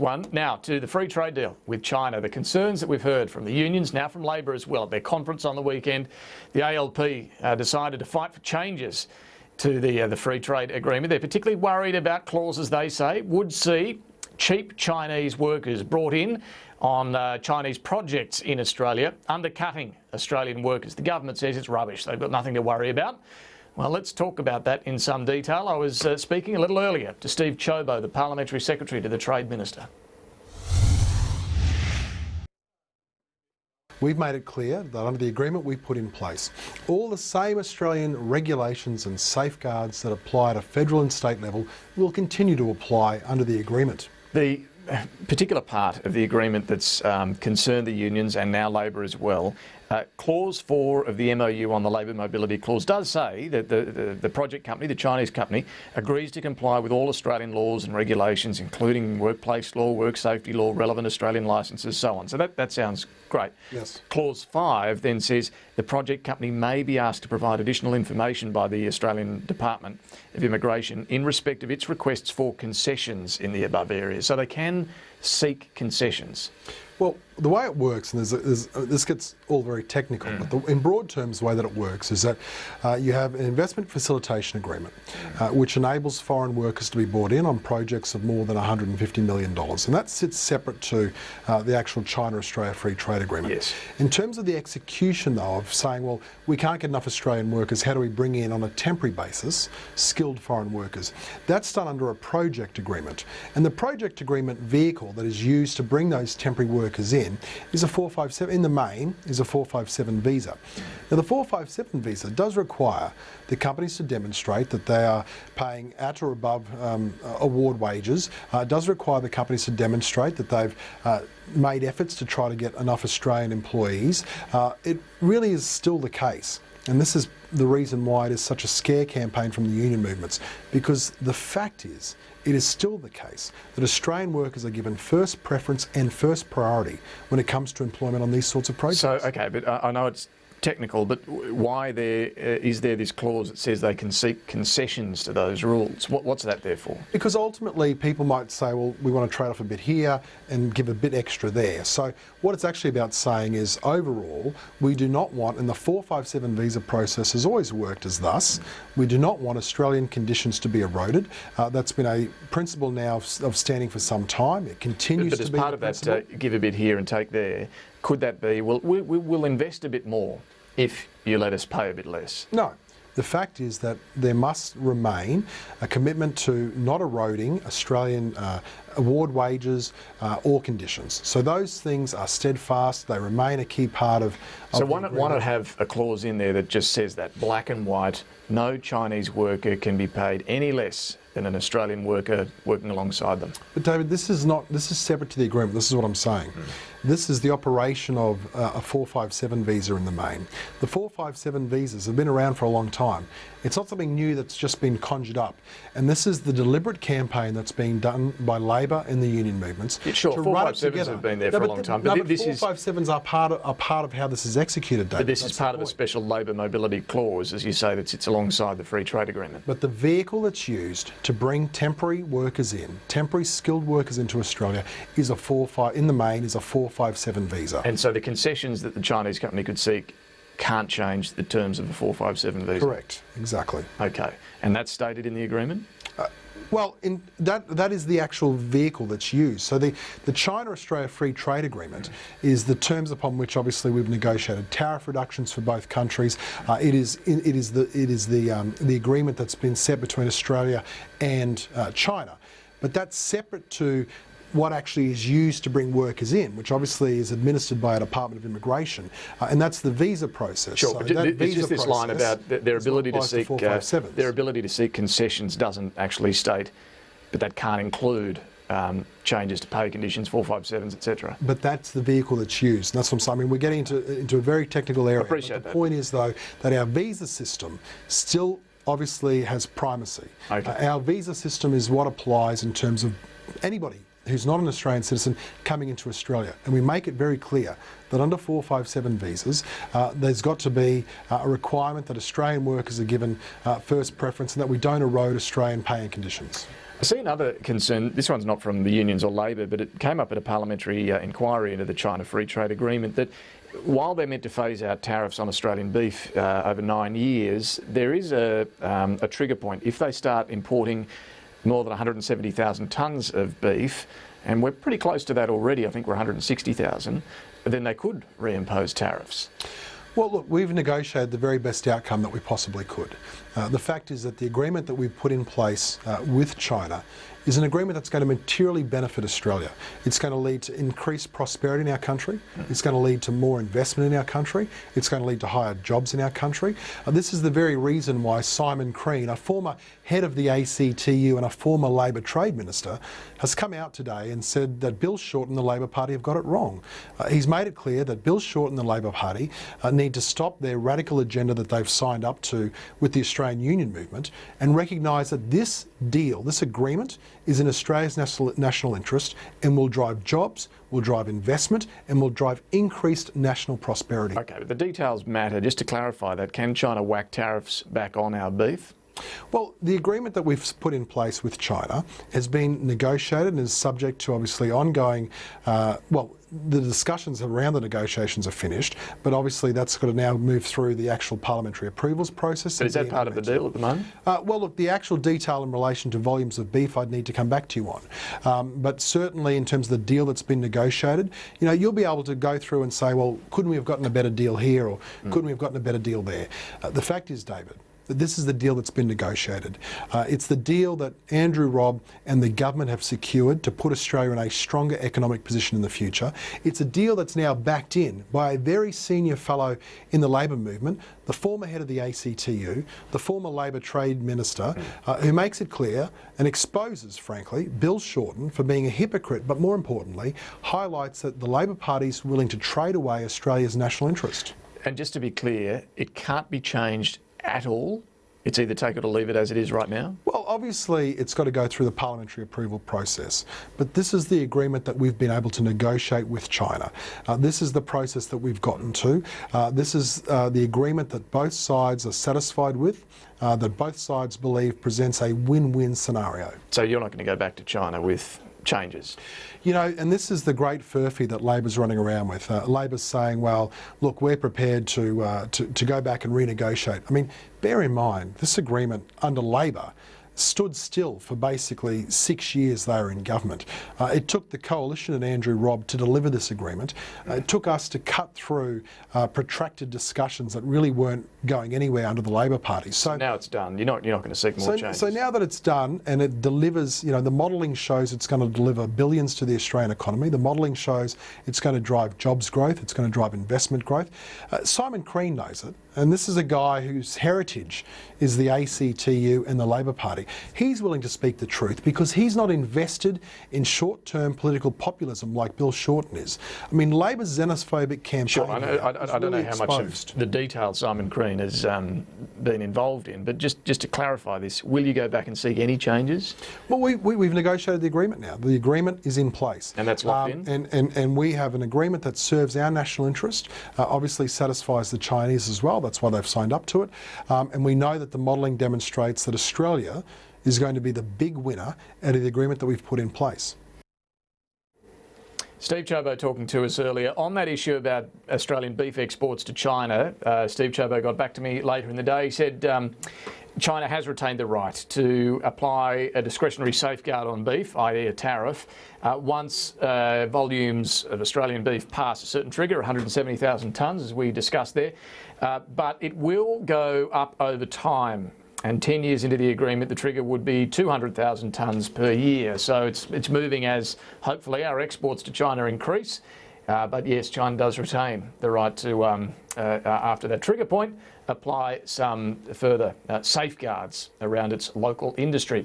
One. Now to the free trade deal with China. The concerns that we've heard from the unions, now from Labor as well, at their conference on the weekend, the ALP decided to fight for changes to the free trade agreement. They're particularly worried about clauses they say would see cheap Chinese workers brought in on Chinese projects in Australia, undercutting Australian workers. The government says it's rubbish. They've got nothing to worry about. Well, let's talk about that in some detail. I was speaking a little earlier to Steve Ciobo, the Parliamentary Secretary to the Trade Minister. We've made it clear that under the agreement we've put in place, all the same Australian regulations and safeguards that apply at a federal and state level will continue to apply under the agreement. The particular part of the agreement that's concerned the unions and now Labor as well, Clause 4 of the MOU on the Labour Mobility Clause does say that the project company, the Chinese company, agrees to comply with all Australian laws and regulations, including workplace law, work safety law, relevant Australian licences, so on. So that sounds great. Yes. Clause 5 then says the project company may be asked to provide additional information by the Australian Department of Immigration in respect of its requests for concessions in the above areas. So they can seek concessions. Well, the way it works, and this gets all very technical, but in broad terms the way that it works is that you have an investment facilitation agreement which enables foreign workers to be brought in on projects of more than $150 million, and that sits separate to the actual China-Australia Free Trade Agreement. Yes. In terms of the execution though of saying, well, we can't get enough Australian workers, how do we bring in on a temporary basis skilled foreign workers? That's done under a project agreement, and the project agreement vehicle that is used to bring those temporary workers in is a 457, in the main, is a 457 visa. Now the 457 visa does require the companies to demonstrate that they are paying at or above award wages. It does require the companies to demonstrate that they've made efforts to try to get enough Australian employees. It really is still the case. And this is the reason why it is such a scare campaign from the union movements, because the fact is, it is still the case that Australian workers are given first preference and first priority when it comes to employment on these sorts of projects. So, okay, but I know it's technical, but why is there this clause that says they can seek concessions to those rules? What's that there for? Because ultimately people might say, well, we want to trade off a bit here and give a bit extra there. So what it's actually about saying is, overall, we do not want, and the 457 visa process has always worked as thus, we do not want Australian conditions to be eroded. That's been a principle now of standing for some time. It continues to be. But as part of that, give a bit here and take there, could that be, well, we'll invest a bit more if you let us pay a bit less? No. The fact is that there must remain a commitment to not eroding Australian award wages or conditions. So those things are steadfast, they remain a key part of So why not have a clause in there that just says that, black and white, no Chinese worker can be paid any less than an Australian worker working alongside them? But David, this is separate to the agreement. This is what I'm saying. This is the operation of a 457 visa in the main. The 457 visas have been around for a long time. It's not something new that's just been conjured up. And this is the deliberate campaign that's being done by Labor and the union movements. Yeah, sure, 457s have been there for a long time. But this 457s are part of how this is executed, David. But this is part of a special Labour mobility clause, as you say, that sits alongside the Free Trade Agreement. But the vehicle that's used to bring temporary workers in, temporary skilled workers into Australia, is in the main, is a 457 visa. And so the concessions that the Chinese company could seek can't change the terms of the 457 visa? Correct, exactly. Okay, and that's stated in the agreement? Well, that is the actual vehicle that's used. So the China-Australia Free Trade Agreement is the terms upon which obviously we've negotiated tariff reductions for both countries. It is the agreement that's been set between Australia and China, but that's separate to what actually is used to bring workers in, which obviously is administered by a Department of Immigration, and that's the visa process. Sure, so but it's just this line about their ability to seek concessions doesn't actually state, but that can't include changes to pay conditions, 457s, etc. But that's the vehicle that's used, and that's what I'm saying. I mean, we're getting into a very technical area. I appreciate that. The point is, though, that our visa system still obviously has primacy. Okay. Our visa system is what applies in terms of anybody who's not an Australian citizen coming into Australia. And we make it very clear that under 457 visas, there's got to be a requirement that Australian workers are given first preference and that we don't erode Australian pay and conditions. I see another concern. This one's not from the unions or Labor, but it came up at a parliamentary inquiry into the China Free Trade Agreement that while they're meant to phase out tariffs on Australian beef over 9 years, there is a trigger point. If they start importing more than 170,000 tonnes of beef, and we're pretty close to that already, I think we're 160,000, then they could reimpose tariffs. Well, look, we've negotiated the very best outcome that we possibly could. The fact is that the agreement that we've put in place with China is an agreement that's going to materially benefit Australia. It's going to lead to increased prosperity in our country. It's going to lead to more investment in our country. It's going to lead to higher jobs in our country. This is the very reason why Simon Crean, a former head of the ACTU and a former Labor Trade Minister, has come out today and said that Bill Shorten and the Labor Party have got it wrong. He's made it clear that Bill Shorten and the Labor Party need to stop their radical agenda that they've signed up to with the Australian Union movement and recognise that this deal, this agreement, is in Australia's national interest and will drive jobs, will drive investment and will drive increased national prosperity. Okay, but the details matter. Just to clarify that, can China whack tariffs back on our beef? Well, the agreement that we've put in place with China has been negotiated and is subject to obviously ongoing, the discussions around the negotiations are finished, but obviously that's got to now move through the actual parliamentary approvals process. But is that part of the deal at the moment? Well, look, the actual detail in relation to volumes of beef I'd need to come back to you on. But certainly in terms of the deal that's been negotiated, you know, you'll be able to go through and say, well, couldn't we have gotten a better deal here or couldn't we have gotten a better deal there? The fact is, David, that this is the deal that's been negotiated. It's the deal that Andrew Robb and the government have secured to put Australia in a stronger economic position in the future. It's a deal that's now backed in by a very senior fellow in the Labor movement, the former head of the ACTU, the former Labor Trade Minister, who makes it clear and exposes, frankly, Bill Shorten for being a hypocrite, but more importantly, highlights that the Labor Party is willing to trade away Australia's national interest. And just to be clear, it can't be changed at all? It's either take it or leave it as it is right now? Well, obviously it's got to go through the parliamentary approval process, but this is the agreement that we've been able to negotiate with China. This is the process that we've gotten to. This is the agreement that both sides are satisfied with, that both sides believe presents a win-win scenario. So you're not going to go back to China with changes? You know, and this is the great furphy that Labor's running around with. Labor's saying, well, look, we're prepared to go back and renegotiate. I mean, bear in mind, this agreement under Labor stood still for basically 6 years they were in government. It took the coalition and Andrew Robb to deliver this agreement. It took us to cut through protracted discussions that really weren't going anywhere under the Labor Party. So now it's done. You're not going to seek more changes. So now that it's done and it delivers, you know, the modelling shows it's going to deliver billions to the Australian economy. The modelling shows it's going to drive jobs growth. It's going to drive investment growth. Simon Crean knows it. And this is a guy whose heritage is the ACTU and the Labor Party. He's willing to speak the truth because he's not invested in short-term political populism like Bill Shorten is. I mean, Labor's xenophobic campaign. Sure, I don't know how much of the detail Simon Crean has been involved in, but just to clarify this, will you go back and seek any changes? Well, we've negotiated the agreement now. The agreement is in place. And that's locked in? And we have an agreement that serves our national interest, obviously satisfies the Chinese as well. That's why they've signed up to it. And we know that the modelling demonstrates that Australia is going to be the big winner out of the agreement that we've put in place. Steve Chabot talking to us earlier on that issue about Australian beef exports to China. Steve Chabot got back to me later in the day. He said China has retained the right to apply a discretionary safeguard on beef, i.e. a tariff, once volumes of Australian beef pass a certain trigger, 170,000 tonnes, as we discussed there. But it will go up over time. And 10 years into the agreement, the trigger would be 200,000 tonnes per year. So it's moving as, hopefully, our exports to China increase. But yes, China does retain the right to, after that trigger point, apply some further safeguards around its local industry.